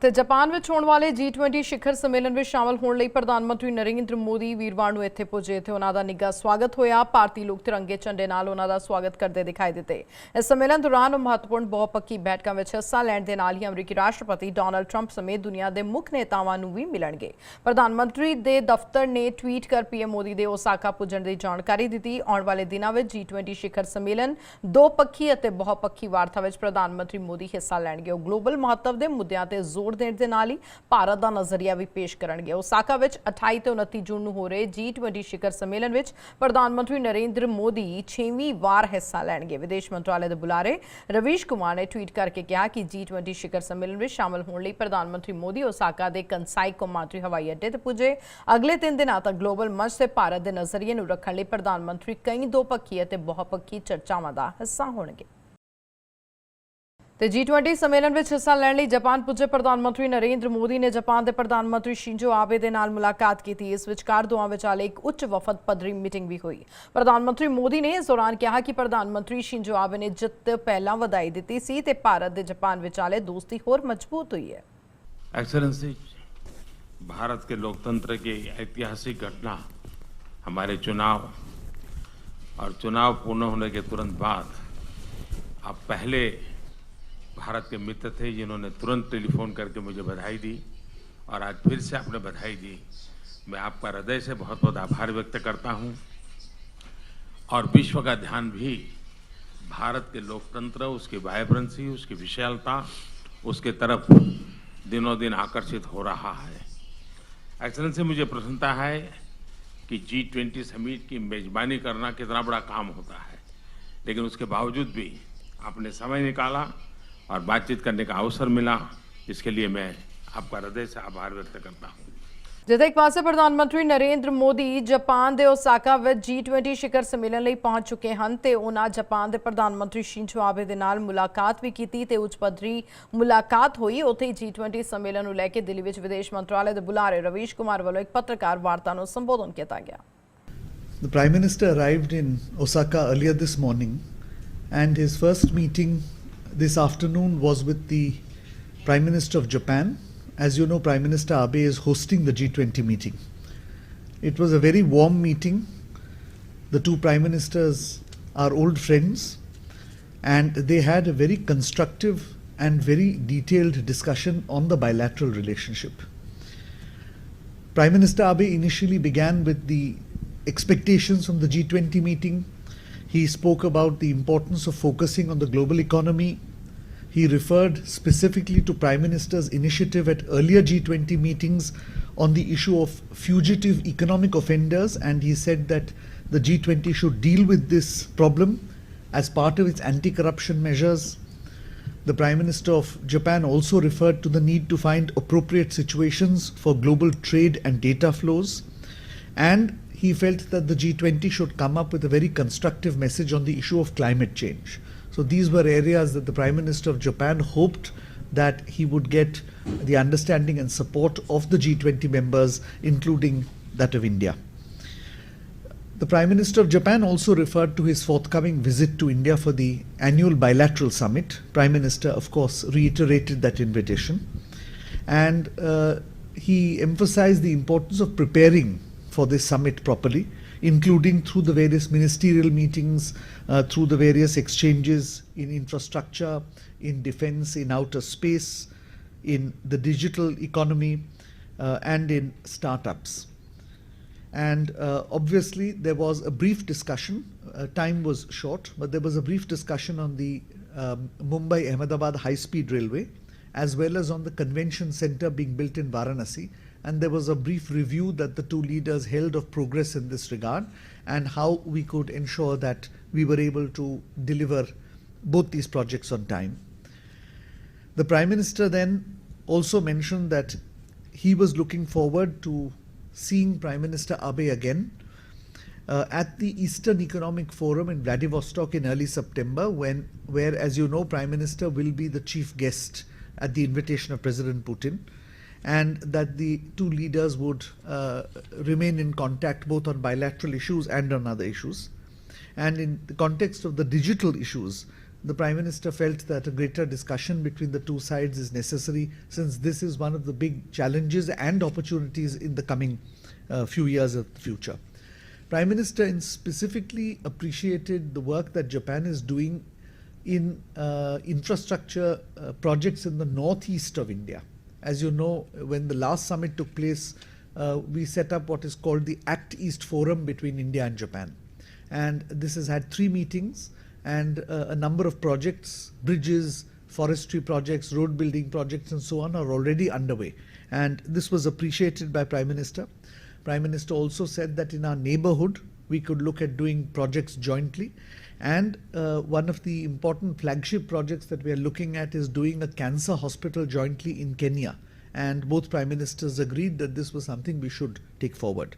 ਤੇ ਜਾਪਾਨ ਵਿੱਚ ਹੋਣ ਵਾਲੇ G20 ਸਿਖਰ ਸੰਮੇਲਨ ਵਿੱਚ ਸ਼ਾਮਲ ਹੋਣ ਲਈ ਪ੍ਰਧਾਨ ਮੰਤਰੀ ਨਰਿੰਦਰ ਮੋਦੀ ਵੀਰਵਾਰ ਨੂੰ ਇੱਥੇ ਪਹੁੰਚੇ ਤੇ ਉਹਨਾਂ ਦਾ ਨਿੱਘਾ ਸਵਾਗਤ ਹੋਇਆ। ਭਾਰਤੀ ਲੋਕ ਤਿਰੰਗੇ ਝੰਡੇ ਨਾਲ ਉਹਨਾਂ ਦਾ ਸਵਾਗਤ ਕਰਦੇ ਦਿਖਾਈ ਦਿੱਤੇ। ਇਸ ਸੰਮੇਲਨ ਦੌਰਾਨ ਮਹੱਤਵਪੂਰਨ ਬਹੁਪੱਖੀ ਬੈਠਕਾਂ ਵਿੱਚ ਹਿੱਸਾ ਲੈਣ ਦੇ ਨਾਲ ਹੀ ਅਮਰੀਕੀ ਰਾਸ਼ਟਰਪਤੀ ਡੋਨਾਲਡ ਟਰੰਪ ਸਮੇਤ ਦੁਨੀਆ ਦੇ ਮੁੱਖ ਨੇਤਾਵਾਂ ਨੂੰ ਵੀ ਮਿਲਣਗੇ। ਪ੍ਰਧਾਨ ਮੰਤਰੀ ਦੇ ਦਫਤਰ ਨੇ ਟਵੀਟ ਕਰ ਪੀਐਮ ਮੋਦੀ ਦੇ ਓਸਾਕਾ ਪੁੱਜਣ ਦੀ ਜਾਣਕਾਰੀ ਦਿੱਤੀ। ਆਉਣ ਵਾਲੇ ਦਿਨਾਂ ਵਿੱਚ G20 ਸਿਖਰ ਸੰਮੇਲਨ ਦੋ ਪੱਖੀ ਅਤੇ ਬਹੁਪੱਖੀ ਵਾਰਤਾ ਵਿੱਚ ਪ੍ਰਧਾਨ ਮੰਤਰੀ ਮੋਦੀ ਹਿੱਸਾ ਲੈਣਗੇ। ਉਹ ਗਲੋਬਲ ਮਹੱਤਵ ਦੇ ਮੁੱਦਿਆਂ ਤੇ ਜ਼ੋਰ ਦੇਣ ਦੇ ਨਾਲ ਹੀ ਭਾਰਤ ਦਾ ਨਜ਼ਰੀਆ ਵੀ ਪੇਸ਼ ਕਰਨਗੇ। ਓਸਾਕਾ ਵਿੱਚ 28 ਤੇ 29 ਜੂਨ ਨੂੰ ਹੋ ਰਹੇ G20 ਸਿਖਰ ਸੰਮੇਲਨ ਵਿੱਚ ਪ੍ਰਧਾਨ ਮੰਤਰੀ ਨਰਿੰਦਰ ਮੋਦੀ 6ਵੀਂ ਵਾਰ ਹਿੱਸਾ ਲੈਣਗੇ। ਵਿਦੇਸ਼ ਮੰਤਰਾਲੇ ਦੇ ਬੁਲਾਰੇ ਰਵੀਸ਼ ਕੁਮਾਰ ਨੇ ਟਵੀਟ ਕਰਕੇ ਕਿਹਾ ਕਿ G20 ਸਿਖਰ ਸੰਮੇਲਨ ਵਿੱਚ ਸ਼ਾਮਲ ਹੋਣ ਲਈ ਪ੍ਰਧਾਨ ਮੰਤਰੀ ਮੋਦੀ ਓਸਾਕਾ ਦੇ ਕੰਸਾਈ ਕੌਮਾਂਤਰੀ ਹਵਾਈ ਅੱਡੇ ਤੇ ਪੁੱਜੇ। ਅਗਲੇ 3 ਦਿਨਾਂ ਤੱਕ ਗਲੋਬਲ ਮੰਚ ਤੇ ਭਾਰਤ ਦੇ ਨਜ਼ਰੀਏ ਨੂੰ ਰੱਖਣ ਲਈ ਪ੍ਰਧਾਨ ਮੰਤਰੀ ਕਈ ਦੋਪੱਖੀ ਅਤੇ ਬਹੁਪੱਖੀ ਚਰਚਾਵਾਂ ਦਾ ਹਿੱਸਾ ਹੋਣਗੇ। ਤੇ G20 ਸੰਮੇਲਨ ਵਿੱਚ ਹਿੱਸਾ ਲੈਣ ਲਈ ਜਾਪਾਨ ਪੁੱਜੇ ਪ੍ਰਧਾਨ ਮੰਤਰੀ ਨਰਿੰਦਰ ਮੋਦੀ ਨੇ ਜਾਪਾਨ ਦੇ ਪ੍ਰਧਾਨ ਮੰਤਰੀ ਸ਼ਿੰਜੋ ਆਬੇ ਦੇ ਨਾਲ ਮੁਲਾਕਾਤ ਕੀਤੀ। ਇਸ ਵਿਚਕਾਰ ਦੋਵਾਂ ਵਿਚਾਲੇ ਇੱਕ ਉੱਚ ਵਫਦ ਪੱਧਰੀ ਮੀਟਿੰਗ ਵੀ ਹੋਈ। ਪ੍ਰਧਾਨ ਮੰਤਰੀ ਮੋਦੀ ਨੇ ਇਸ ਦੌਰਾਨ ਕਿਹਾ ਕਿ ਪ੍ਰਧਾਨ ਮੰਤਰੀ ਸ਼ਿੰਜੋ ਆਬੇ ਨੇ ਜਿੱਤ ਤੋਂ ਪਹਿਲਾਂ ਵਧਾਈ ਦਿੱਤੀ ਸੀ ਤੇ ਭਾਰਤ ਦੇ ਜਾਪਾਨ ਵਿਚਾਲੇ ਦੋਸਤੀ ਹੋਰ ਮਜ਼ਬੂਤ हुई है। एक्सेलेंसी, भारत के लोकतंत्र की ऐतिहासिक घटना हमारे चुनाव और चुनाव पूर्ण होने के तुरंत बाद आप पहले भारत के मित्र थे जिन्होंने तुरंत टेलीफोन करके मुझे बधाई दी और आज फिर से आपने बधाई दी। मैं आपका हृदय से बहुत बहुत आभार व्यक्त करता हूं और विश्व का ध्यान भी भारत के लोकतंत्र, उसकी वाइब्रेंसी, उसकी विशालता, उसके तरफ दिनों दिन आकर्षित हो रहा है। एक्सेलेंसी, मुझे प्रसन्नता है कि G20 समिट की मेजबानी करना कितना बड़ा काम होता है, लेकिन उसके बावजूद भी आपने समय निकाला और बातचीत करने का अवसर मिला। इसके लिए मैं आपका हृदय से आभार व्यक्त करता हूँ। ਜਿੱਥੇ ਇੱਕ ਪਾਸੇ ਪ੍ਰਧਾਨ ਮੰਤਰੀ ਨਰਿੰਦਰ ਮੋਦੀ ਜਾਪਾਨ ਦੇ ਓਸਾਕਾ ਵਿੱਚ G20 ਸਿਖਰ ਸੰਮੇਲਨ ਲਈ ਪਹੁੰਚ ਚੁੱਕੇ ਹਨ ਤੇ ਉਹਨਾਂ ਜਾਪਾਨ ਦੇ ਪ੍ਰਧਾਨ ਮੰਤਰੀ ਸ਼ਿੰਜੋ ਆਬੇ ਦੇ ਨਾਲ ਮੁਲਾਕਾਤ ਵੀ ਕੀਤੀ ਤੇ ਉੱਚ ਪੱਧਰੀ ਮੁਲਾਕਾਤ ਹੋਈ। ਉੱਥੇ G20 ਸੰਮੇਲਨ ਨੂੰ ਲੈ ਕੇ ਦਿੱਲੀ ਵਿੱਚ ਵਿਦੇਸ਼ ਮੰਤਰਾਲੇ ਦੇ ਬੁਲਾਰੇ ਰਵੀਸ਼ ਕੁਮਾਰ ਵੱਲੋਂ ਇੱਕ ਪੱਤਰਕਾਰ ਵਾਰਤਾ ਨੂੰ ਸੰਬੋਧਨ ਕੀਤਾ ਗਿਆ। The Prime Minister arrived in Osaka earlier this morning and his first meeting this afternoon was with the Prime Minister of Japan. As you know, Prime Minister Abe is hosting the G20 meeting. It was a very warm meeting. The two Prime Ministers are old friends and they had a very constructive and very detailed discussion on the bilateral relationship. Prime Minister Abe initially began with the expectations from the G20 meeting. He spoke about the importance of focusing on the global economy. He referred specifically to Prime Minister's initiative at earlier G20 meetings on the issue of fugitive economic offenders, and he said that the G20 should deal with this problem as part of its anti-corruption measures. The Prime Minister of Japan also referred to the need to find appropriate situations for global trade and data flows, and he felt that the G20 should come up with a very constructive message on the issue of climate change. So these were areas that the Prime Minister of Japan hoped that he would get the understanding and support of the G20 members, including that of India. The Prime Minister of Japan also referred to his forthcoming visit to India for the annual bilateral summit. Prime Minister, of course, reiterated that invitation, and he emphasized the importance of preparing for this summit properly, including through the various ministerial meetings, through the various exchanges in infrastructure, in defense, in outer space, in the digital economy, and in startups. And obviously there was a brief discussion, time was short, but there was a brief discussion on the Mumbai-Ahmedabad high-speed railway, as well as on the convention center being built in Varanasi. And there was a brief review that the two leaders held of progress in this regard and how we could ensure that we were able to deliver both these projects on time. The Prime Minister then also mentioned that he was looking forward to seeing Prime Minister Abe again at the Eastern Economic Forum in Vladivostok in early September, where, as you know, Prime Minister will be the chief guest at the invitation of President Putin, and that the two leaders would remain in contact both on bilateral issues and on other issues. And in the context of the digital issues, the Prime Minister felt that a greater discussion between the two sides is necessary, since this is one of the big challenges and opportunities in the coming few years of the future. Prime Minister specifically appreciated the work that Japan is doing in infrastructure projects in the northeast of India. As you know, when the last summit took place, we set up what is called the Act East Forum between India and Japan. And this has had 3 meetings, and a number of projects, bridges, forestry projects, road building projects and so on are already underway. And this was appreciated by Prime Minister. Prime Minister also said that in our neighborhood, we could look at doing projects jointly. And one of the important flagship projects that we are looking at is doing a cancer hospital jointly in Kenya. And both Prime Ministers agreed that this was something we should take forward.